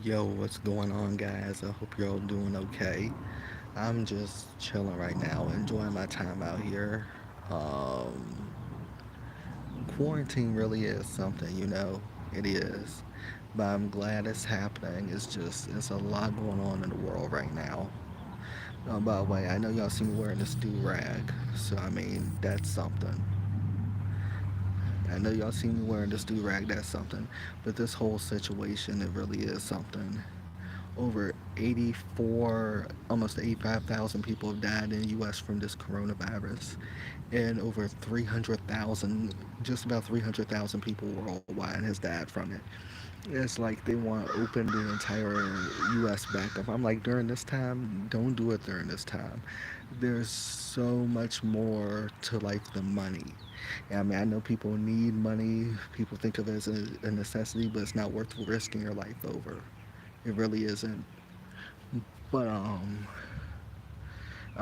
Yo, what's going on, guys? I hope you're all doing okay. I'm just chilling right now, enjoying my time out here. Um, Quarantine really is something, it is. But I'm glad it's happening. It's a lot going on in the world right now. By the way, I know y'all see me wearing this do rag, so I mean, that's something. I know y'all see me wearing this do rag, that's something. But this whole situation, it really is something. Over 84, almost 85,000 people have died in the U.S. from this coronavirus, and over 300,000, just about 300,000 people worldwide has died from it. It's like they want to open the entire U.S. back up. I'm like, during this time, don't do it during this time. There's so much more to life than money. I mean, I know people need money. People think of it as a necessity, but it's not worth risking your life over. It really isn't. But I'm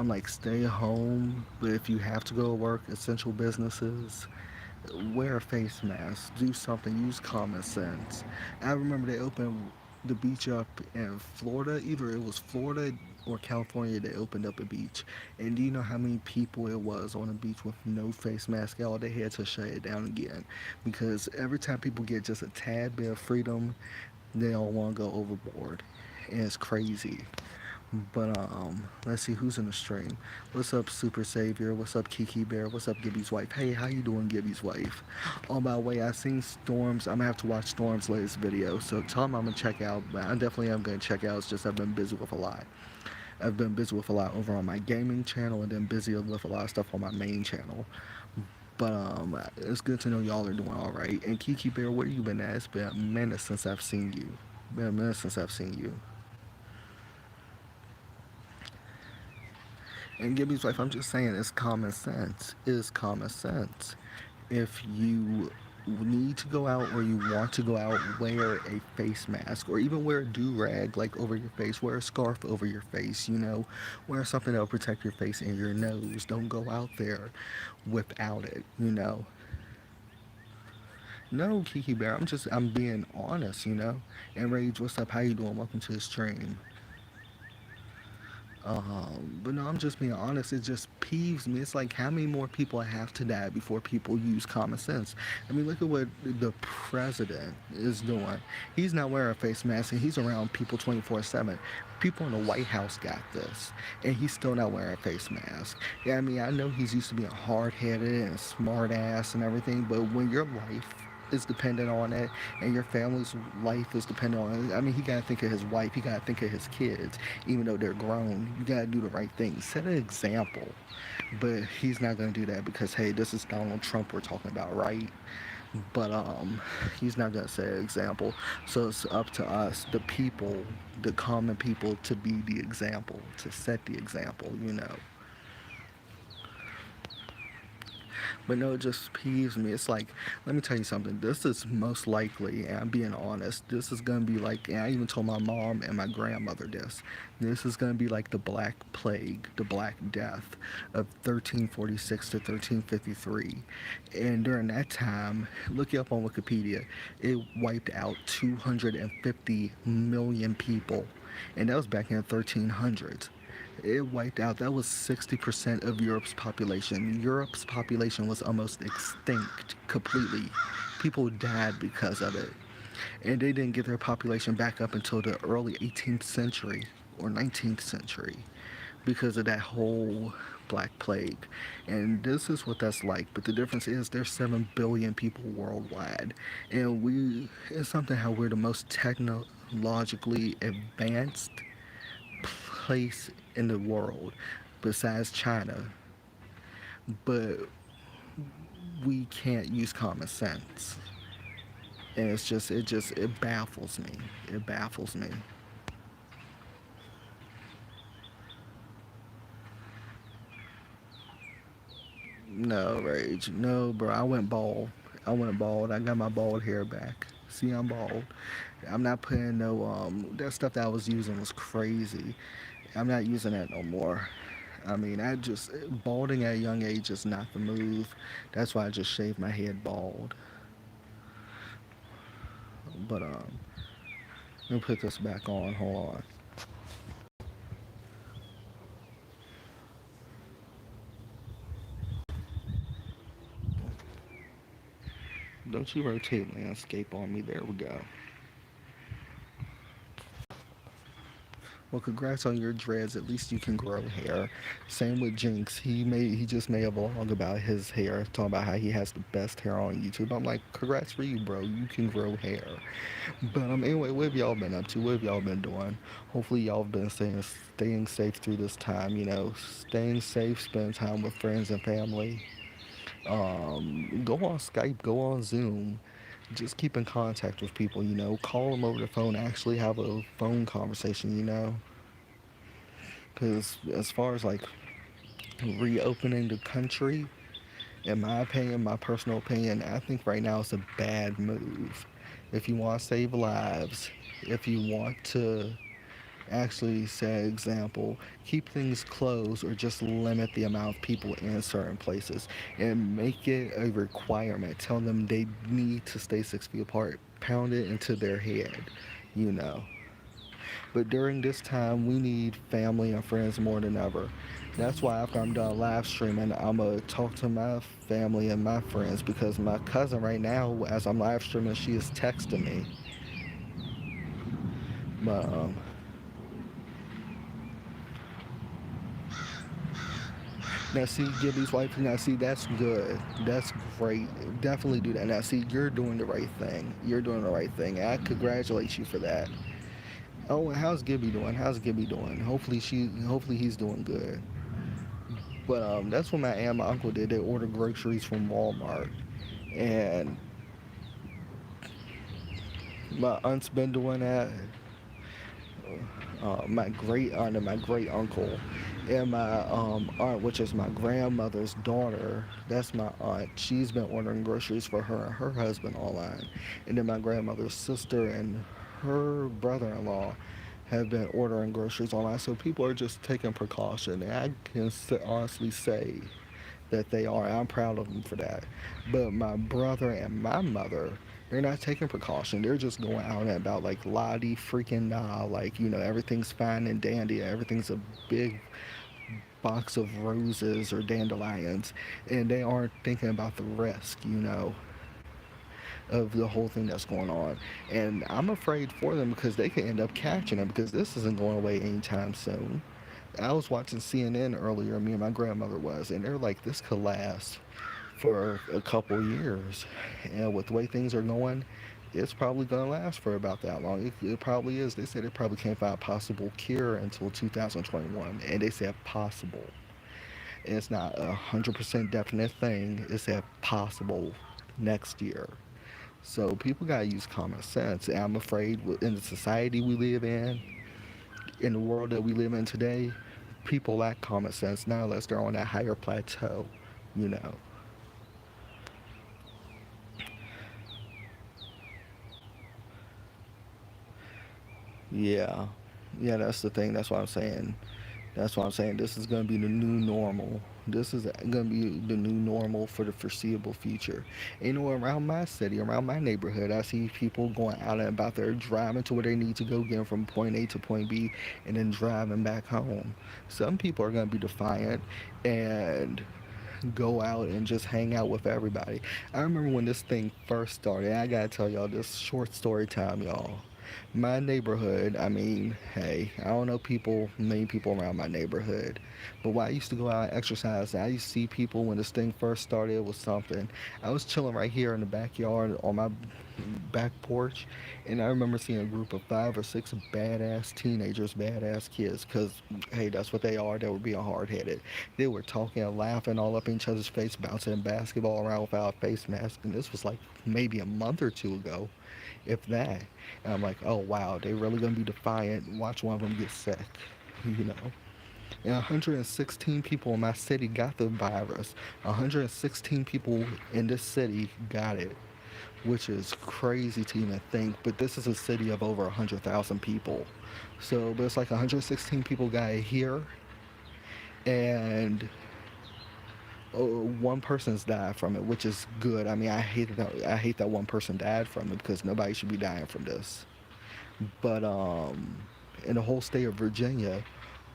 like, stay home. But if you have to go to work, essential businesses, wear a face mask. Do something. Use common sense. I remember they opened the beach up in Florida. Either it was Florida or California. They opened up a beach, and do you know how many people it was on a beach with no face mask at all? They had to shut it down again because every time people get just a tad bit of freedom, they all want to go overboard, and it's crazy. But let's see who's in the stream. What's up, Super Savior? What's up, Kiki Bear? What's up, Gibby's wife? Hey, how you doing, Gibby's wife? Oh, by the way, I seen Storms. I'm gonna have to watch Storm's latest video, so tell him I'm gonna check out. But I definitely am gonna check out. It's just I've been busy with a lot. I've been busy with a lot over on my gaming channel, and then busy with a lot of stuff on my main channel. But it's good to know y'all are doing all right. And Kiki Bear, where you been at? It's been a minute since I've seen you. Been a minute since I've seen you. And Gibby's wife, I'm just saying, it's common sense. It's common sense. If you need to go out or you want to go out, wear a face mask or even wear a do rag like over your face. Wear a scarf over your face. Wear something that'll protect your face and your nose. Don't go out there without it. No, Kiki Bear, I'm being honest. And Rage, what's up? How you doing? Welcome to the stream. But no, I'm just being honest. It just peeves me. It's like how many more people have to die before people use common sense? I mean, look at what the president is doing. He's not wearing a face mask and he's around people 24/7. People in the White House got this, and he's still not wearing a face mask. Yeah, I mean, I know he's used to being hard headed and smart ass and everything, but when your life is dependent on it and your family's life is dependent on it. I mean, he got to think of his wife, he got to think of his kids, even though they're grown. You got to do the right thing, set an example. But he's not going to do that because, hey, this is Donald Trump we're talking about, right? But he's not going to set an example. So it's up to us, the people, the common people, to be the example, to set the example. But no, it just peeves me. It's like, let me tell you something. This is most likely, and I'm being honest, this is going to be like, and I even told my mom and my grandmother this. This is going to be like the Black Plague, the Black Death of 1346 to 1353. And during that time, look it up on Wikipedia, it wiped out 250 million people. And that was back in the 1300s. It wiped out. That was 60% of Europe's population. Europe's population was almost extinct completely. People died because of it. And they didn't get their population back up until the early 18th century or 19th century because of that whole Black Plague. And this is what that's like. But the difference is there's 7 billion people worldwide. And it's something how we're the most technologically advanced place in the world besides China, but we can't use common sense. And it baffles me. It baffles me. No, Rage. No, bro. I went bald. I went bald. I got my bald hair back. See, I'm bald. I'm not putting no that stuff that I was using was crazy. I'm not using that no more. I mean, I just balding at a young age is not the move. That's why I just shaved my head bald. But Let me put this back on. Hold on. Don't you rotate landscape on me. There we go. Well, congrats on your dreads. At least you can grow hair. Same with Jinx. He just made a vlog about his hair, talking about how he has the best hair on YouTube. I'm like, congrats for you, bro. You can grow hair. But anyway, what have y'all been up to? What have y'all been doing? Hopefully y'all have been staying safe through this time. You know, staying safe, spending time with friends and family. Go on Skype, go on Zoom. Just keep in contact with people. You know, call them over the phone. Actually have a phone conversation. You know. Because as far as like reopening the country, in my opinion, my personal opinion, I think right now it's a bad move. If you want to save lives, if you want to actually say, example, keep things closed or just limit the amount of people in certain places and make it a requirement. Tell them they need to stay 6 feet apart. Pound it into their head, you know. But during this time, we need family and friends more than ever. That's why after I'm done live streaming, I'm going to talk to my family and my friends because my cousin right now, as I'm live streaming, she is texting me. But, now see, Gibby's wife, now see, that's good. That's great. Definitely do that. Now see, you're doing the right thing. You're doing the right thing. I congratulate you for that. Oh, and how's Gibby doing? How's Gibby doing? Hopefully he's doing good. But that's what my aunt and my uncle did. They ordered groceries from Walmart, and my aunt's been doing that. My great aunt and my great uncle, and my aunt, which is my grandmother's daughter. That's my aunt. She's been ordering groceries for her and her husband online, and then my grandmother's sister and her brother-in-law have been ordering groceries online. So people are just taking precaution, and I can honestly say that they are. I'm proud of them for that. But my brother and my mother, they're not taking precaution. They're just going out and about like lottie freaking nah. Like, you know, everything's fine and dandy. Everything's a big box of roses or dandelions. And they aren't thinking about the risk, you know, of the whole thing that's going on. And I'm afraid for them because they could end up catching it because this isn't going away anytime soon. I was watching CNN earlier, me and my grandmother was, and they're like, this could last for a couple years. And with the way things are going, it's probably going to last for about that long. It probably is. They said they probably can't find a possible cure until 2021. And they said possible. And it's not 100% definite thing. It's a possible next year. So people got to use common sense. And I'm afraid in the society we live in the world that we live in today, people lack common sense now unless they're on that higher plateau, you know. Yeah. Yeah, that's the thing. That's what I'm saying. That's what I'm saying. This is going to be the new normal. This is going to be the new normal for the foreseeable future. And, you know, around my city, around my neighborhood, I see people going out and about there driving to where they need to go, getting from point A to point B, and then driving back home. Some people are going to be defiant and go out and just hang out with everybody. I remember when this thing first started. I gotta tell y'all this short story time, y'all. My neighborhood, I mean, hey, I don't know many people around my neighborhood, but when I used to go out and exercise, I used to see people when this thing first started. It was something. I was chilling right here in the backyard on my back porch, and I remember seeing a group of 5 or 6 badass teenagers, badass kids, because, hey, that's what they are. They were being hard headed. They were talking and laughing all up in each other's face, bouncing basketball around without a face mask, and this was like maybe a month or two ago, if that. And I'm like, oh wow, they really gonna be defiant. Watch one of them get sick, you know. And 116 people in my city got the virus. 116 people in this city got it, which is crazy to even think. But this is a city of over 100,000 people. So, but it's like 116 people got it here, and one person's died from it, which is good. I mean, I hate that one person died from it because nobody should be dying from this. But in the whole state of Virginia,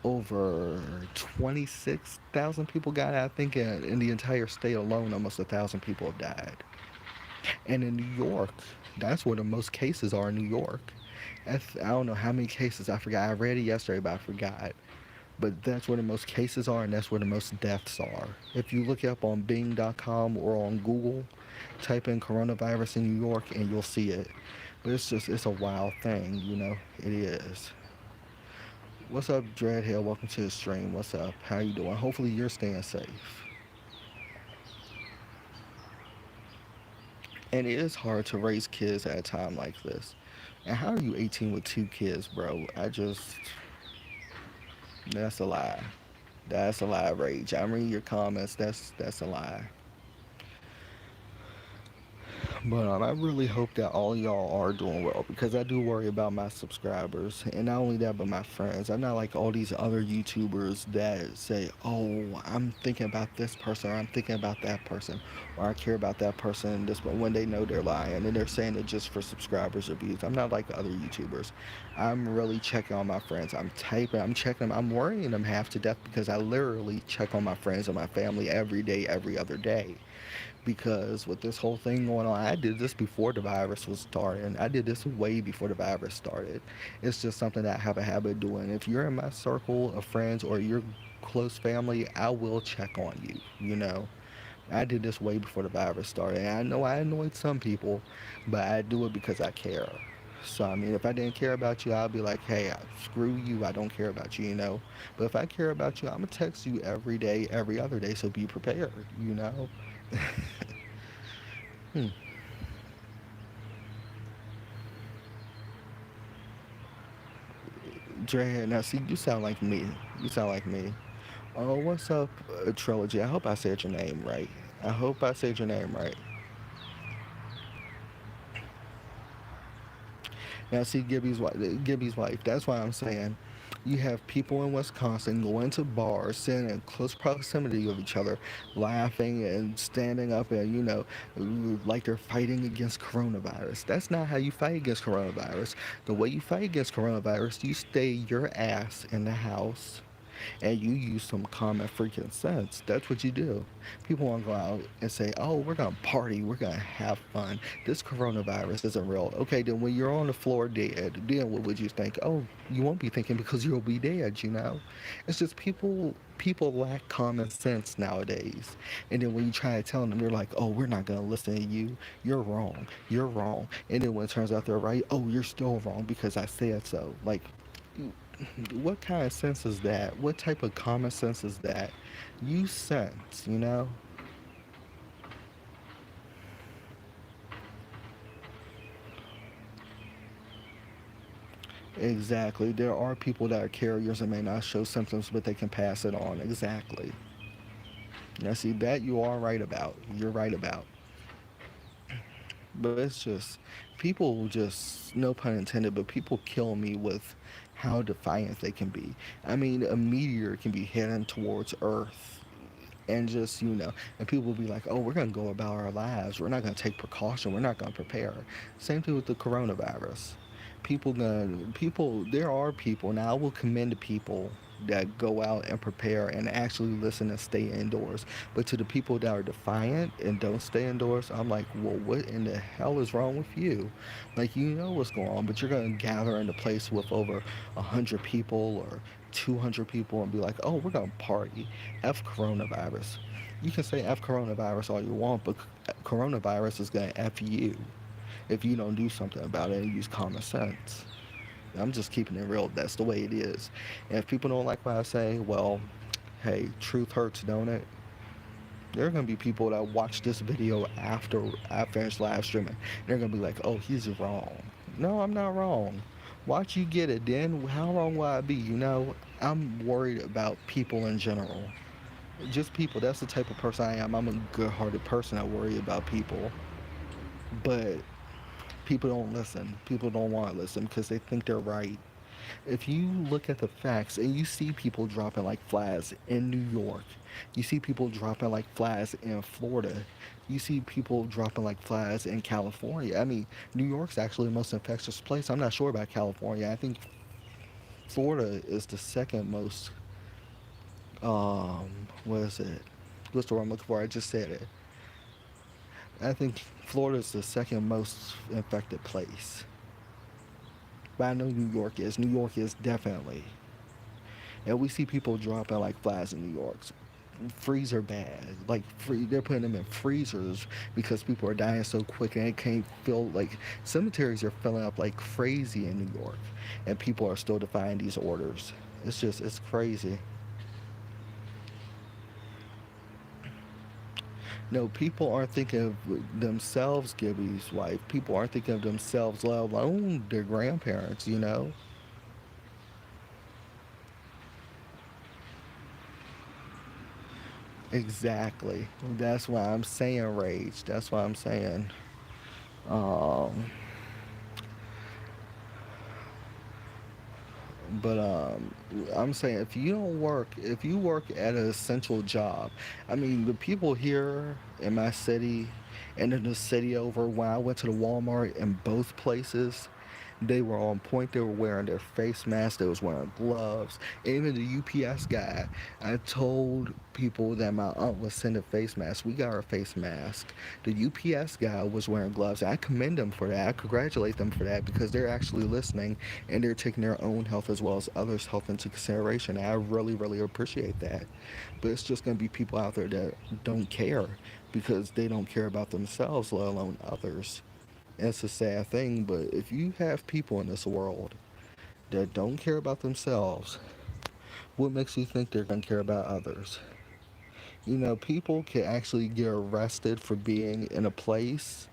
over 26,000 people got it. I think in the entire state alone, almost 1,000 people have died. And in New York, that's where the most cases are in New York. I don't know how many cases, I forgot. I read it yesterday, but I forgot. But that's where the most cases are, and that's where the most deaths are. If you look up on Bing.com or on Google, type in coronavirus in New York, and you'll see it. But it's a wild thing, you know. It is. What's up, Dreadhill? Welcome to the stream. What's up? How you doing? Hopefully you're staying safe. And it is hard to raise kids at a time like this. And how are you 18 with two kids, bro? That's a lie. That's a lie, Rage. I'm reading your comments. That's a lie. But I really hope that all y'all are doing well because I do worry about my subscribers. And not only that, but my friends. I'm not like all these other YouTubers that say, oh, I'm thinking about this person or I'm thinking about that person or I care about that person and this, but when they know they're lying and they're saying it just for subscribers or views. I'm not like other YouTubers. I'm really checking on my friends. I'm typing, I'm checking them. I'm worrying them half to death because I literally check on my friends and my family every day, every other day because with this whole thing going on, I did this before the virus was starting. I did this way before the virus started. It's just something that I have a habit of doing. If you're in my circle of friends or your close family, I will check on you, you know. I did this way before the virus started. And I know I annoyed some people, but I do it because I care. So, I mean, if I didn't care about you, I'll be like, hey, screw you. I don't care about you, you know. But if I care about you, I'm going to text you every day, every other day. So be prepared, you know. Hmm. Dre, now see, you sound like me. You sound like me. Oh, what's up, Trilogy? I hope I said your name right. I hope I said your name right. Now, see, Gibby's wife. That's why I'm saying you have people in Wisconsin going to bars, sitting in close proximity of each other, laughing and standing up and, you know, like they're fighting against coronavirus. That's not how you fight against coronavirus. The way you fight against coronavirus, you stay your ass in the house and you use some common freaking sense. That's what you do. People want to go out and say, oh, we're going to party, we're going to have fun. This coronavirus isn't real. Okay, then when you're on the floor dead, then what would you think? Oh, you won't be thinking because you'll be dead, you know? It's just people lack common sense nowadays. And then when you try to tell them, they're like, oh, we're not going to listen to you. You're wrong. You're wrong. And then when it turns out they're right, oh, you're still wrong because I said so. Like, what kind of sense is that? What type of common sense is that? Use sense, you know? Exactly. There are people that are carriers and may not show symptoms, but they can pass it on. Exactly. Now, see, that you are right about. You're right about. But it's just, people just, no pun intended, but people kill me with how defiant they can be. I mean, a meteor can be heading towards Earth and just and people will be like, oh, we're going to go about our lives, we're not going to take precaution, we're not going to prepare. Same thing with the coronavirus. People, there are people now, I will commend the people that go out and prepare and actually listen and stay indoors. But to the people that are defiant and don't stay indoors, I'm like, well, what in the hell is wrong with you? Like, you know what's going on, but you're going to gather in a place with over 100 people or 200 people and be like, oh, we're going to party. F coronavirus. You can say F coronavirus all you want, but coronavirus is going to F you if you don't do something about it and use common sense. I'm just keeping it real. That's the way it is. And if people don't like what I say, well, hey, truth hurts, don't it? There are gonna be people that watch this video after I finish live streaming. They're gonna be like, "Oh, he's wrong." No, I'm not wrong. Watch you get it. Then how wrong will I be? I'm worried about people in general. Just people. That's the type of person I am. I'm a good-hearted person. I worry about people, but people don't listen. People don't want to listen because they think they're right. If you look at the facts and you see people dropping like flies in New York, you see people dropping like flies in Florida, you see people dropping like flies in California. I mean, New York's actually the most infectious place. I'm not sure about California. I think Florida is the second most, what is it? What's the word I'm looking for? I just said it. I think Florida is the second most infected place. But I know New York is. New York is definitely. And we see people dropping like flies in New York. Freezer bag, like they're putting them in freezers because people are dying so quick and it can't feel like cemeteries are filling up like crazy in New York, and people are still defying these orders. It's crazy. No, people aren't thinking of themselves, Gibby's wife. People aren't thinking of themselves, let alone their grandparents. Exactly. That's why I'm saying rage. That's why I'm saying. Um, but I'm saying if you work at an essential job, I mean, the people here in my city and in the city over, when I went to the Walmart in both places, they were on point. They were wearing their face masks. They was wearing gloves. Even the UPS guy, I told people that my aunt was sending face masks. We got our face mask. The UPS guy was wearing gloves. I commend them for that. I congratulate them for that because they're actually listening and they're taking their own health as well as others' health into consideration. I really, really appreciate that. But it's just going to be people out there that don't care because they don't care about themselves, let alone others. It's a sad thing, but if you have people in this world that don't care about themselves, what makes you think they're going to care about others? People can actually get arrested for being in a place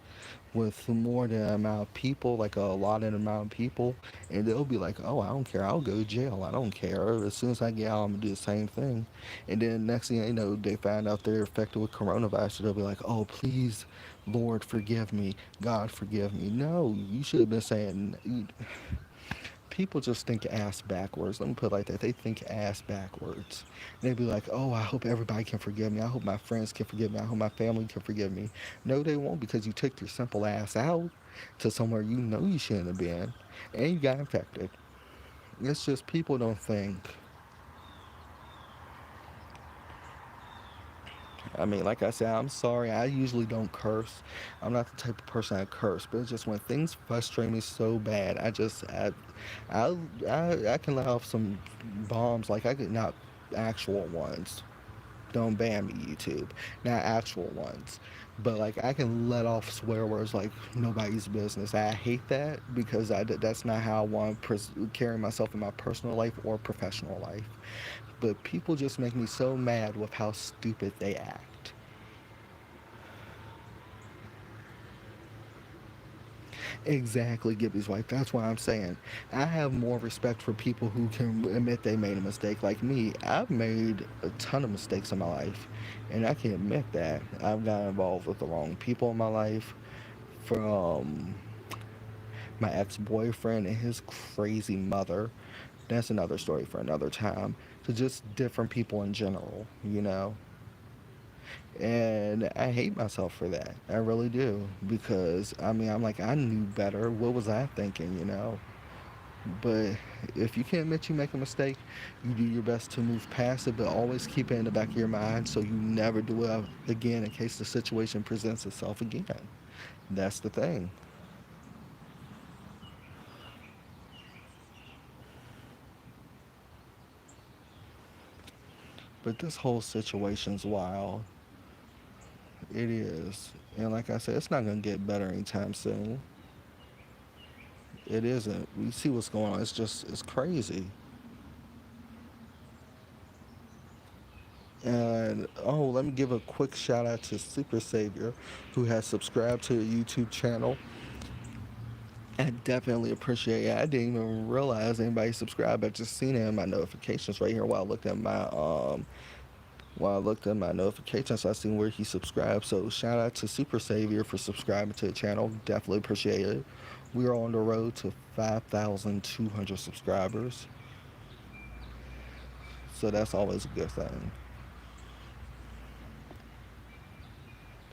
with more than an amount of people, like a allotted amount of people, and they'll be like, oh, I don't care, I'll go to jail, I don't care. As soon as I get out, I'm going to do the same thing. And then next thing you know, they find out they're infected with coronavirus, so they'll be like, oh, please, Lord, forgive me, God, forgive me. No, you should have been saying, people just think ass backwards. Let me put it like that. They think ass backwards. They'd be like, oh, I hope everybody can forgive me. I hope my friends can forgive me. I hope my family can forgive me. No, they won't because you took your simple ass out to somewhere you know you shouldn't have been and you got infected. It's just people don't think. I mean, like I said, I'm sorry. I usually don't curse. I'm not the type of person that curse, but it's just when things frustrate me so bad, I, I can let off some bombs. Like I could not actual ones. Don't ban me, YouTube. Not actual ones, but like I can let off swear words like nobody's business. I hate that because that's not how I want to carry myself in my personal life or professional life. But people just make me so mad with how stupid they act. Exactly, Gibby's wife. That's why I'm saying I have more respect for people who can admit they made a mistake. Like me, I've made a ton of mistakes in my life, and I can admit that I've got involved with the wrong people in my life, from my ex-boyfriend and his crazy mother. That's another story for another time. To just different people in general. And I hate myself for that. I really do. Because, I mean, I'm like, I knew better. What was I thinking? But if you can admit you make a mistake, you do your best to move past it, but always keep it in the back of your mind so you never do it again in case the situation presents itself again. That's the thing. But this whole situation's wild. It is. And like I said, it's not going to get better anytime soon. It isn't. We see what's going on. It's crazy. And oh, let me give a quick shout out to Super Savior, who has subscribed to the YouTube channel. I definitely appreciate it. I didn't even realize anybody subscribed. I just seen it in my notifications right here while I looked at my notifications. I seen where he subscribed. So shout out to Super Savior for subscribing to the channel. Definitely appreciate it. We are on the road to 5,200 subscribers, so that's always a good thing.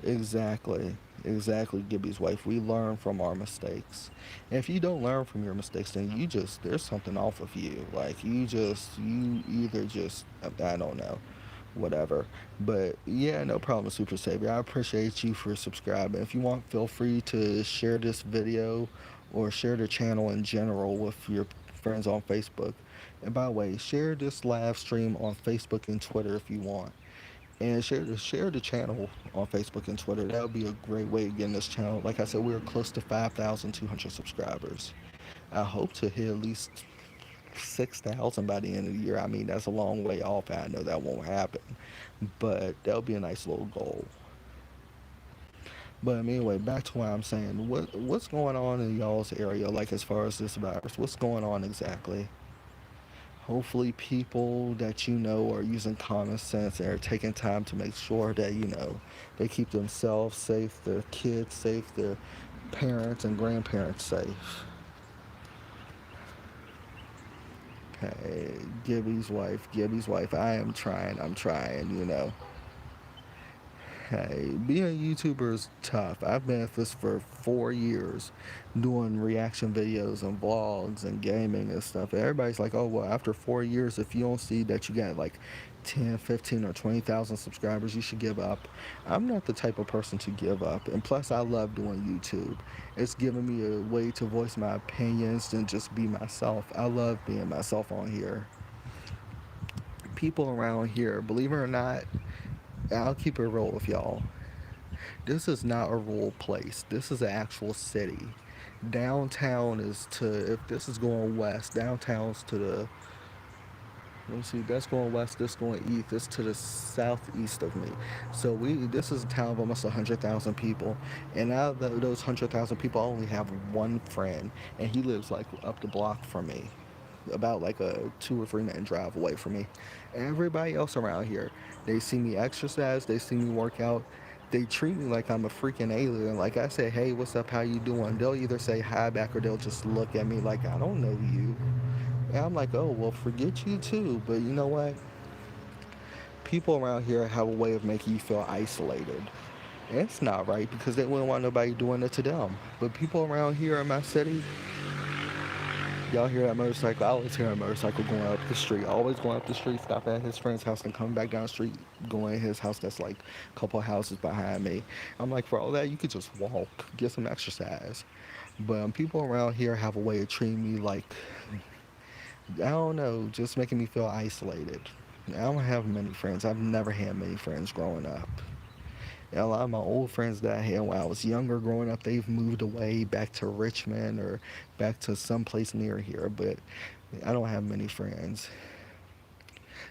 Exactly. Exactly, Gibby's wife. We learn from our mistakes. And if you don't learn from your mistakes, then you just, there's something off of you. Like, you either just, I don't know, whatever. But yeah, no problem, Super Savior. I appreciate you for subscribing. If you want, feel free to share this video or share the channel in general with your friends on Facebook. And by the way, share this live stream on Facebook and Twitter if you want, and share the channel on Facebook and Twitter. That would be a great way of getting this channel. Like I said, we're close to 5,200 subscribers. I hope to hit at least 6,000 by the end of the year. I mean, that's a long way off. I know that won't happen, but that'll be a nice little goal. But anyway, back to what I'm saying. What's going on in y'all's area? Like as far as this virus, what's going on exactly? Hopefully people that you know are using common sense and are taking time to make sure that, they keep themselves safe, their kids safe, their parents and grandparents safe. Hey, Gibby's wife, I'm trying. Hey, being a YouTuber is tough. I've been at this for 4 years doing reaction videos and vlogs and gaming and stuff. And everybody's like, oh, well, after 4 years, if you don't see that you got like 10, 15, or 20,000 subscribers, you should give up. I'm not the type of person to give up. And plus, I love doing YouTube. It's giving me a way to voice my opinions and just be myself. I love being myself on here. People around here, believe it or not, I'll keep it real with y'all. This is not a rural place. This is an actual city. Downtown is to, if this is going west, downtown's to the, let me see, that's going west, this going east, this to the southeast of me. So this is a town of almost 100,000 people. And out of those 100,000 people, I only have one friend. And he lives like up the block from me, about like a 2 or 3 minute drive away from me. Everybody else around here, they see me exercise, they see me work out, they treat me like I'm a freaking alien. Like I say, hey, what's up, how you doing? They'll either say hi back or they'll just look at me like I don't know you. And I'm like, oh, well, forget you too. But you know what? People around here have a way of making you feel isolated. And it's not right because they wouldn't want nobody doing it to them. But people around here in my city, y'all hear that motorcycle? I always hear a motorcycle going up the street. Always going up the street, stop at his friend's house, and coming back down the street, going to his house that's like a couple of houses behind me. I'm like, for all that, you could just walk, get some exercise. But people around here have a way of treating me like, I don't know, just making me feel isolated. I don't have many friends. I've never had many friends growing up. And a lot of my old friends that I had when I was younger growing up, they've moved away back to Richmond or back to someplace near here, but I don't have many friends.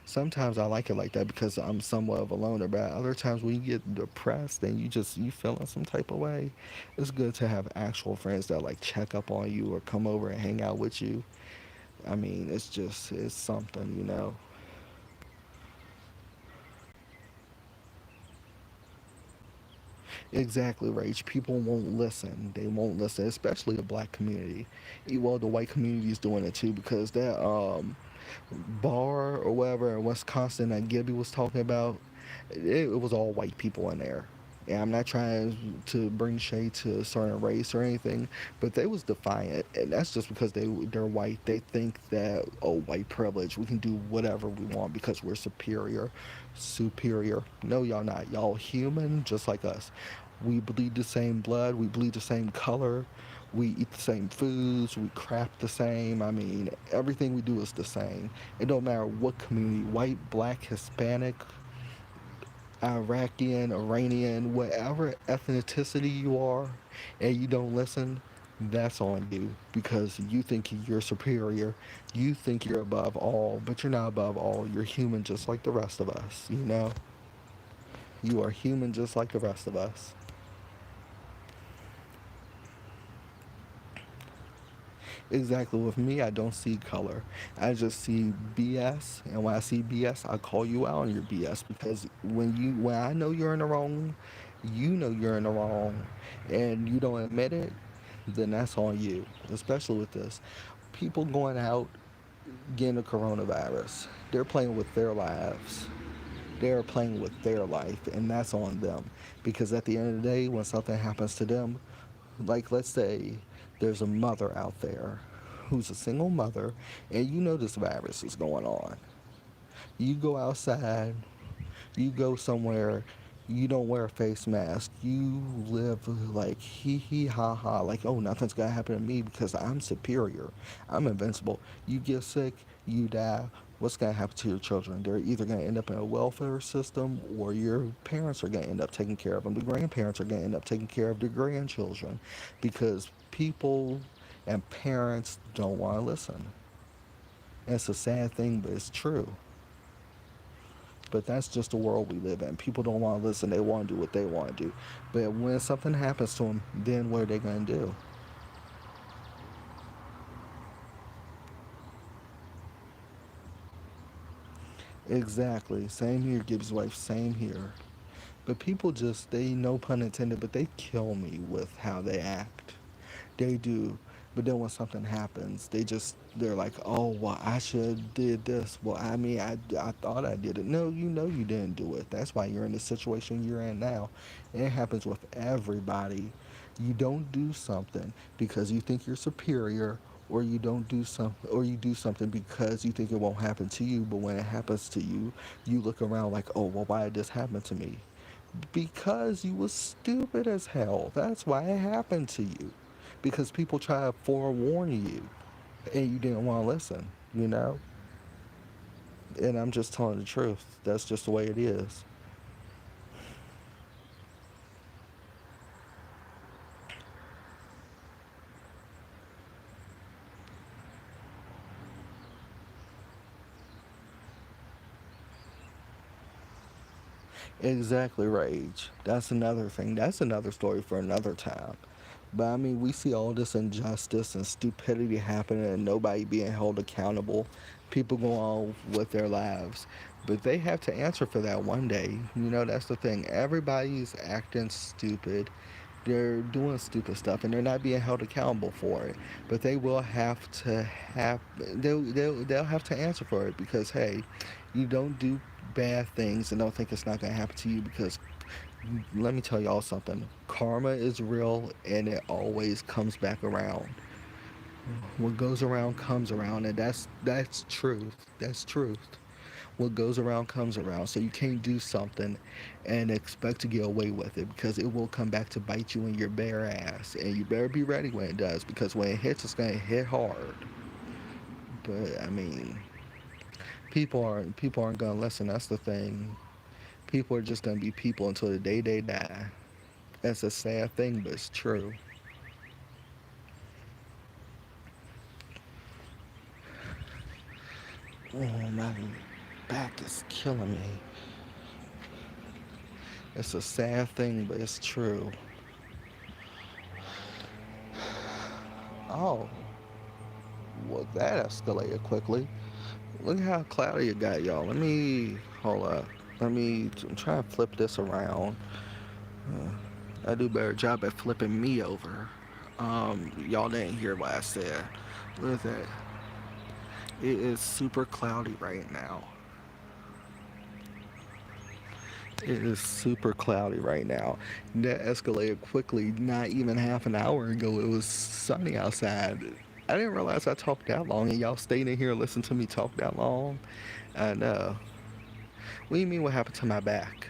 Sometimes I like it like that because I'm somewhat of a loner, but other times when you get depressed and you feeling some type of way, it's good to have actual friends that like check up on you or come over and hang out with you. I mean, it's something. Exactly, Rach. People won't listen. They won't listen, especially the black community. Well, the white community is doing it too because that bar or whatever in Wisconsin that Gibby was talking about, it was all white people in there. And I'm not trying to bring shade to a certain race or anything, but they was defiant, and that's just because they're white. They think that, oh, white privilege, we can do whatever we want because we're superior. Superior? No, y'all not. Y'all human, just like us. We bleed the same blood. We bleed the same color. We eat the same foods. We crap the same. I mean, everything we do is the same. It don't matter what community, white, black, Hispanic, Iraqian, Iranian, whatever ethnicity you are, and you don't listen, that's on you because you think you're superior. You think you're above all, but you're not above all. You're human just like the rest of us. You are human just like the rest of us. Exactly. With me, I don't see color. I just see BS, and when I see BS, I call you out on your BS because when I know you're in the wrong, you know you're in the wrong, and you don't admit it. then that's on you, especially with this. People going out getting the coronavirus, they're playing with their lives. They're playing with their life, and that's on them. Because at the end of the day, when something happens to them, like let's say there's a mother out there who's a single mother, and you know this virus is going on. You go outside, you go somewhere, you don't wear a face mask, you live like hee hee ha ha, like, oh, nothing's gonna happen to me because I'm superior, I'm invincible. You get sick, you die. What's gonna happen to your children? They're either gonna end up in a welfare system, or your parents are gonna end up taking care of them. The grandparents are gonna end up taking care of their grandchildren, because people and parents don't want to listen. And it's a sad thing, but it's true. But that's just the world we live in. People don't want to listen. They want to do what they want to do. But when something happens to them, then what are they going to do? Exactly. Same here, Gibbs' wife. Same here. But people just, they, no pun intended, but they kill me with how they act. They do. But then when something happens, they're like, oh, well, I should have did this. Well, I mean, I thought I did it. No, you know you didn't do it. That's why you're in the situation you're in now. And it happens with everybody. You don't do something because you think you're superior, or you don't do something, or you do something because you think it won't happen to you. But when it happens to you, you look around like, oh, well, why did this happen to me? Because you was stupid as hell. That's why it happened to you. Because people try to forewarn you, and you didn't want to listen, you know? And I'm just telling the truth. That's just the way it is. Exactly, Rage. That's another thing. That's another story for another time. But I mean, we see all this injustice and stupidity happening and nobody being held accountable. People go on with their lives. But they have to answer for that one day. You know, that's the thing. Everybody's acting stupid. They're doing stupid stuff and they're not being held accountable for it. But they will have to they'll have to answer for it, because hey, you don't do bad things and don't think it's not going to happen to you, because let me tell y'all something. Karma is real and it always comes back around. What goes around comes around, and that's truth. That's truth. What goes around comes around. So you can't do something and expect to get away with it, because it will come back to bite you in your bare ass. And you better be ready when it does, because when it hits, it's gonna hit hard. But I mean, people aren't gonna listen. That's the thing. People are just gonna be people until the day they die. That's a sad thing, but it's true. Oh, my back is killing me. It's a sad thing, but it's true. Oh, well, that escalated quickly. Look how cloudy it got, y'all. Let me hold up. I'm trying to flip this around. I do a better job at flipping me over. Y'all didn't hear what I said. Look at that. It is super cloudy right now. It is super cloudy right now. That escalated quickly. Not even half an hour ago, it was sunny outside. I didn't realize I talked that long, and y'all stayed in here and listened to me talk that long. I know. What do you mean, what happened to my back?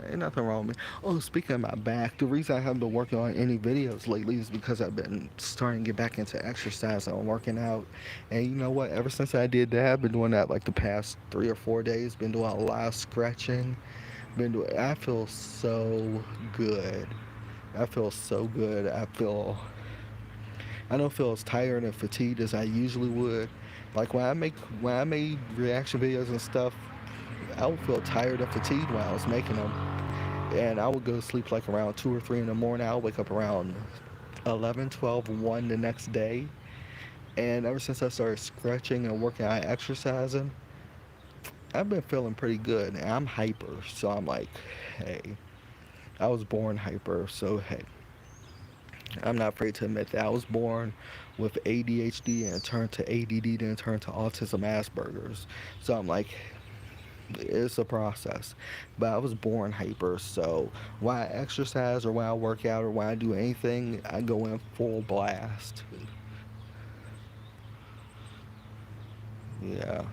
Ain't nothing wrong with me. Oh, speaking of my back, the reason I haven't been working on any videos lately is because I've been starting to get back into exercise and working out. And you know what? Ever since I did that, I've been doing that like the past 3 or 4 days. Been doing a lot of stretching. I feel so good. I feel so good. I don't feel as tired and fatigued as I usually would. Like when I made reaction videos and stuff, I would feel tired and fatigued when I was making them, and I would go to sleep like around 2 or 3 in the morning. I would wake up around 11, 12, 1 the next day. And ever since I started stretching and working out, exercising, I've been feeling pretty good. And I'm hyper, so I'm like, hey, I was born hyper, so hey. I'm not afraid to admit that I was born with ADHD and turned to ADD, then turned to autism Asperger's. So I'm like, it's a process. But I was born hyper, so when I exercise or when I work out or when I do anything, I go in full blast. Yeah.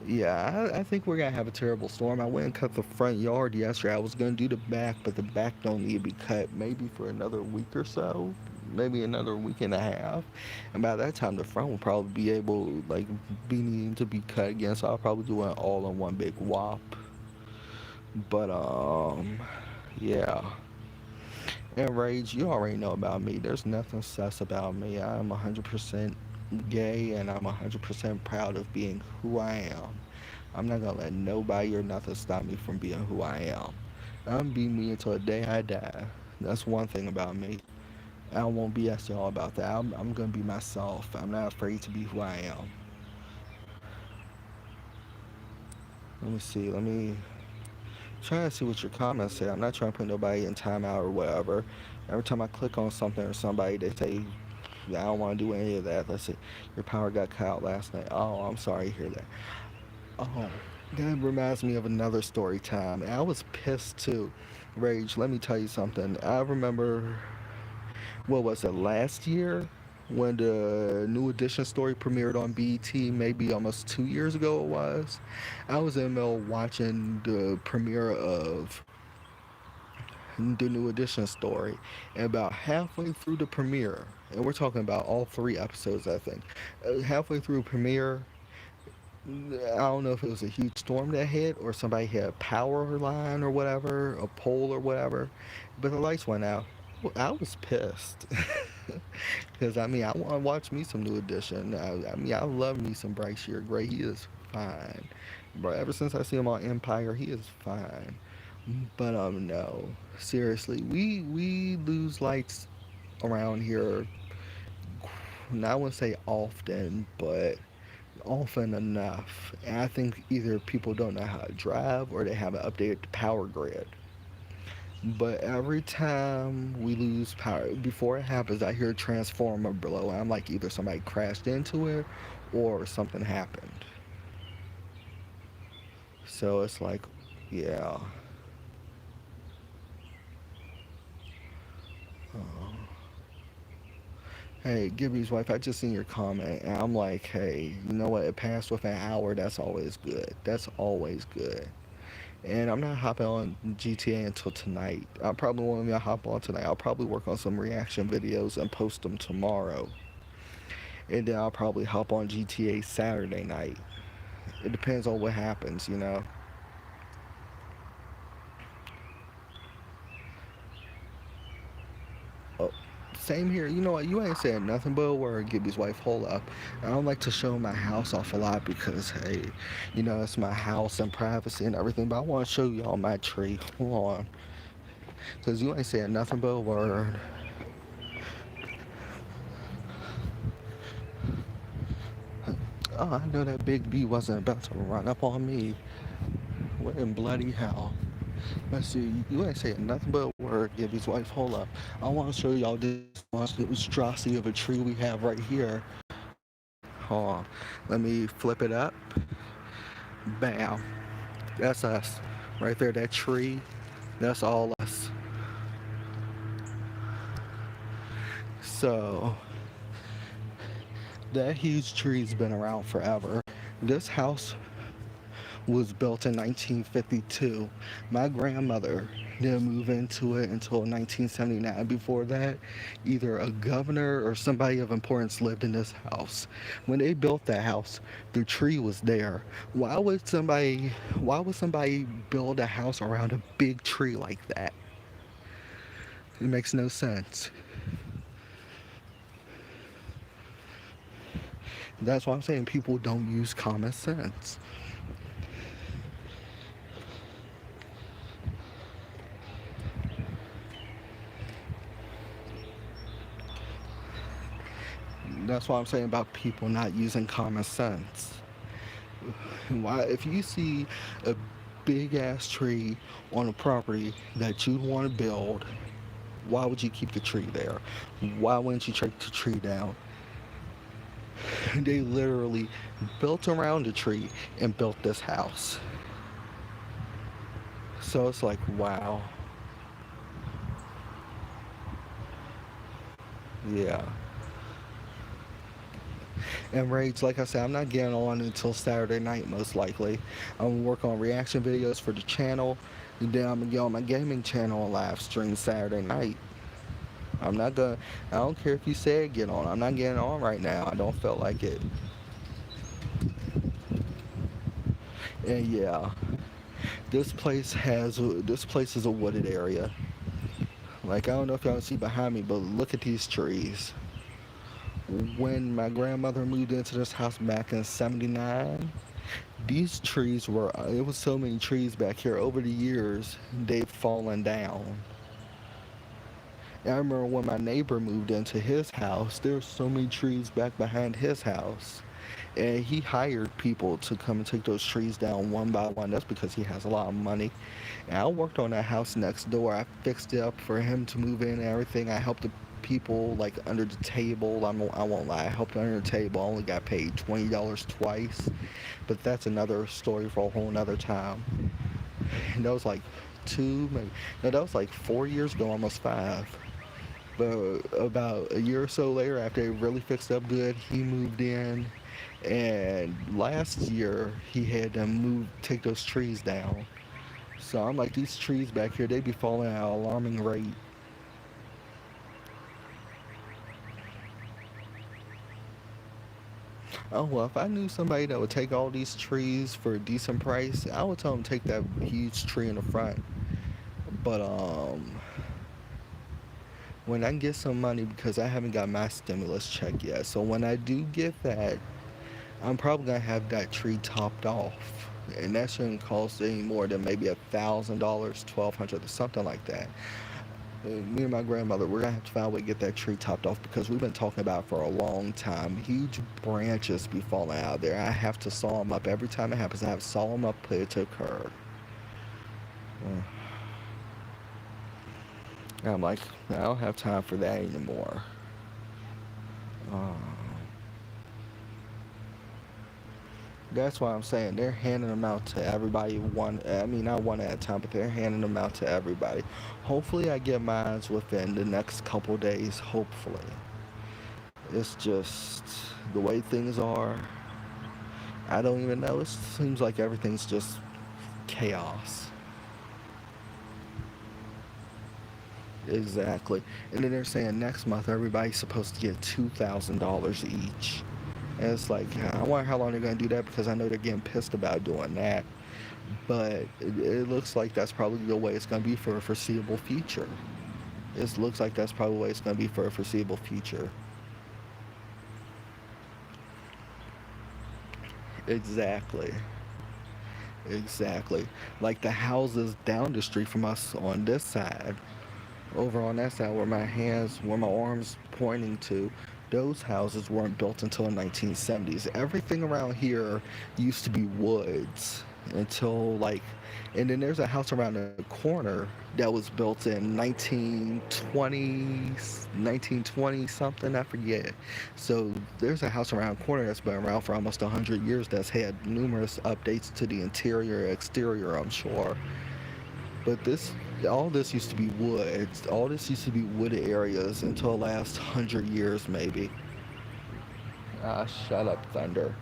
Yeah, I think we're gonna have a terrible storm. I went and cut the front yard yesterday. I was gonna do the back, but the back don't need to be cut maybe for another week or so, maybe another week and a half. And by that time, the front will probably be able, like, be needing to be cut again. So I'll probably do it all in one big whop. But yeah. And Rage, you already know about me. There's nothing sus about me. I'm 100% gay, and I'm 100% proud of being who I am. I'm not gonna let nobody or nothing stop me from being who I am. I'm be me until the day I die. That's one thing about me. I won't BS y'all about that. I'm gonna be myself. I'm not afraid to be who I am. Let me see. Let me try to see what your comments say. I'm not trying to put nobody in timeout or whatever. Every time I click on something or somebody, they say, I don't want to do any of that. Let's see. Your power got cut out last night. Oh, I'm sorry to hear that. Oh, that reminds me of another story time. I was pissed too. Rage, let me tell you something. I remember, what was it, last year? When the New Edition story premiered on BET, maybe almost 2 years ago it was. I was in the middle watching the premiere of the New Edition story. And about halfway through the premiere, and we're talking about all 3 episodes, I think. Halfway through premiere, I don't know if it was a huge storm that hit or somebody hit a power line or whatever, a pole or whatever, but the lights went out. Well, I was pissed. Because, I mean, I want to watch me some New Edition. I mean, I love me some Bryce Shear Gray. He is fine. But ever since I see him on Empire, he is fine. But, no. Seriously, we lose lights around here, I wouldn't say often, but often enough. And I think either people don't know how to drive or they haven't updated the power grid. But every time we lose power, before it happens, I hear a transformer below. I'm like, either somebody crashed into it or something happened. So it's like, yeah. Uh, hey, Gibby's wife, I just seen your comment, and I'm like, hey, you know what? It passed with an hour. That's always good. That's always good. And I'm not hopping on GTA until tonight. I probably won't even hop on tonight. I'll probably work on some reaction videos and post them tomorrow. And then I'll probably hop on GTA Saturday night. It depends on what happens, you know. Oh, same here. You know what? You ain't saying nothing but a word, Gibby's wife. Hold up. I don't like to show my house off a lot because, hey, you know, it's my house and privacy and everything. But I want to show y'all my tree. Hold on. Because you ain't saying nothing but a word. Oh, I know that Big B wasn't about to run up on me. What in bloody hell? Let's see, you ain't saying nothing but a word, Gibby's wife. Hold up. I want to show y'all this monstrosity of a tree we have right here. Hold on. Let me flip it up. Bam. That's us. Right there, that tree. That's all us. So, that huge tree's been around forever. This house was built in 1952. My grandmother didn't move into it until 1979. Before that, either a governor or somebody of importance lived in this house. When they built that house, the tree was there. Why would somebody build a house around a big tree like that? It makes no sense. That's why I'm saying people don't use common sense. That's why I'm saying about people not using common sense. Why, if you see a big ass tree on a property that you'd want to build, why would you keep the tree there? Why wouldn't you take the tree down? They literally built around the tree and built this house. So it's like, wow. Yeah. And Rage, like I said, I'm not getting on until Saturday night, most likely. I'm gonna work on reaction videos for the channel. And then I'm gonna get on my gaming channel and live stream Saturday night. I'm not gonna, I don't care if you said get on. I'm not getting on right now. I don't feel like it. And yeah, this place is a wooded area. Like, I don't know if y'all see behind me, but look at these trees. When my grandmother moved into this house back in 79, these trees were, it was so many trees back here. Over the years, they've fallen down. And I remember when my neighbor moved into his house, there were so many trees back behind his house. And he hired people to come and take those trees down one by one. That's because he has a lot of money. And I worked on that house next door. I fixed it up for him to move in and everything. I helped the people like under the table. I won't lie. I helped under the table. I only got paid $20 twice. But that's another story for a whole nother time. And that was like maybe, no, that was like 4 years ago, almost 5. But about a year or so later, after they really fixed up good, he moved in. And last year, he had them take those trees down. So I'm like, these trees back here, they be falling at an alarming rate. Oh, well, if I knew somebody that would take all these trees for a decent price, I would tell them to take that huge tree in the front. But, when I get some money, because I haven't got my stimulus check yet, so when I do get that, I'm probably gonna have that tree topped off, and that shouldn't cost any more than maybe $1,000, 1,200, or something like that. Me and my grandmother, we're gonna have to find a way to get that tree topped off because we've been talking about it for a long time. Huge branches be falling out there. I have to saw them up every time it happens. I have to saw them up, put it to a curb. And I'm like, I don't have time for that anymore. Uh, That's why I'm saying they're handing them out to everybody one. I mean, not one at a time, but they're handing them out to everybody. Hopefully, I get mine within the next couple days. Hopefully, it's just the way things are. I don't even know. It seems like everything's just chaos. Exactly. And then they're saying next month everybody's supposed to get $2,000 each. And it's like, I wonder how long they're going to do that because I know they're getting pissed about doing that. But it looks like that's probably the way it's going to be for a foreseeable future. It looks like that's probably the way it's going to be for a foreseeable future. Exactly. Exactly. Like the houses down the street from us on this side, over on that side where my arms pointing to, those houses weren't built until the 1970s. Everything around here used to be woods until like, and then there's a house around the corner that was built in 1920 something, I forget. So there's a house around the corner that's been around for almost 100 years that's had numerous updates to the interior, exterior, I'm sure. But all this used to be woods. All this used to be wooded areas until the last 100 years, maybe. Ah, shut up, Thunder.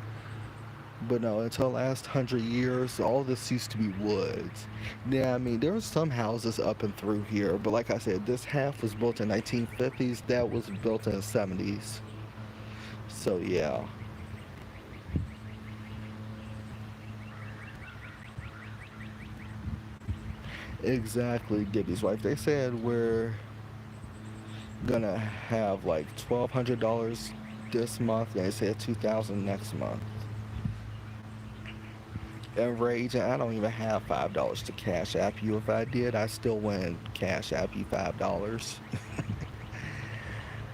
But no, until the last 100 years, all this used to be woods. Yeah, I mean, there were some houses up and through here, but like I said, this half was built in 1950s. That was built in the 70s. So yeah, exactly. Gibby's wife. They said we're gonna have like $1,200 this month. They said 2,000 next month. And Rage, I don't even have $5 to cash app you. If I did, I still wouldn't cash app you $5.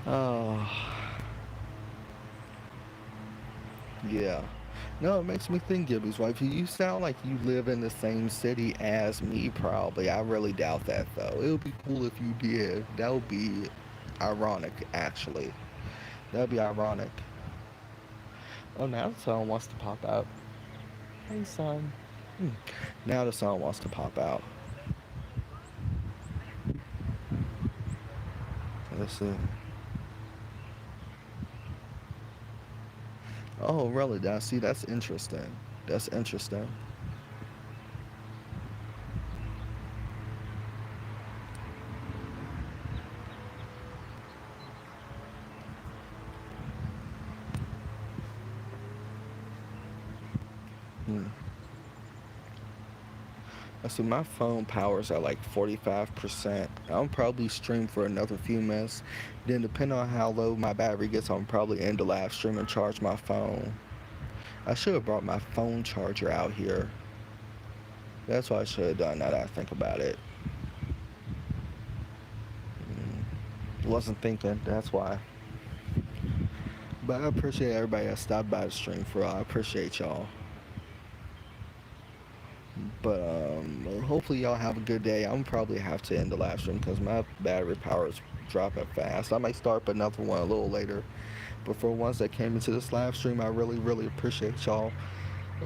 Oh, yeah. No, it makes me think, Gibby's wife. You sound like you live in the same city as me, probably. I really doubt that, though. It would be cool if you did. That would be ironic, actually. That would be ironic. Oh, now the sun wants to pop out. Hey, son. Hmm. Now the sun wants to pop out. Let's see. Oh, really? See, that's interesting. That's interesting. Hmm. I see my phone power's at like 45%. I'll probably stream for another few minutes. Then, depending on how low my battery gets, I'll probably end the live stream and charge my phone. I should have brought my phone charger out here. That's what I should have done now that I think about it. Wasn't thinking, that's why. But I appreciate everybody that stopped by the stream for real. I appreciate y'all. But hopefully y'all have a good day. I'm probably have to end the live stream because my battery power is dropping fast. I might start up another one a little later. But for ones that came into this live stream, I really, really appreciate y'all.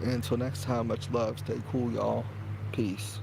And until next time, much love. Stay cool, y'all. Peace.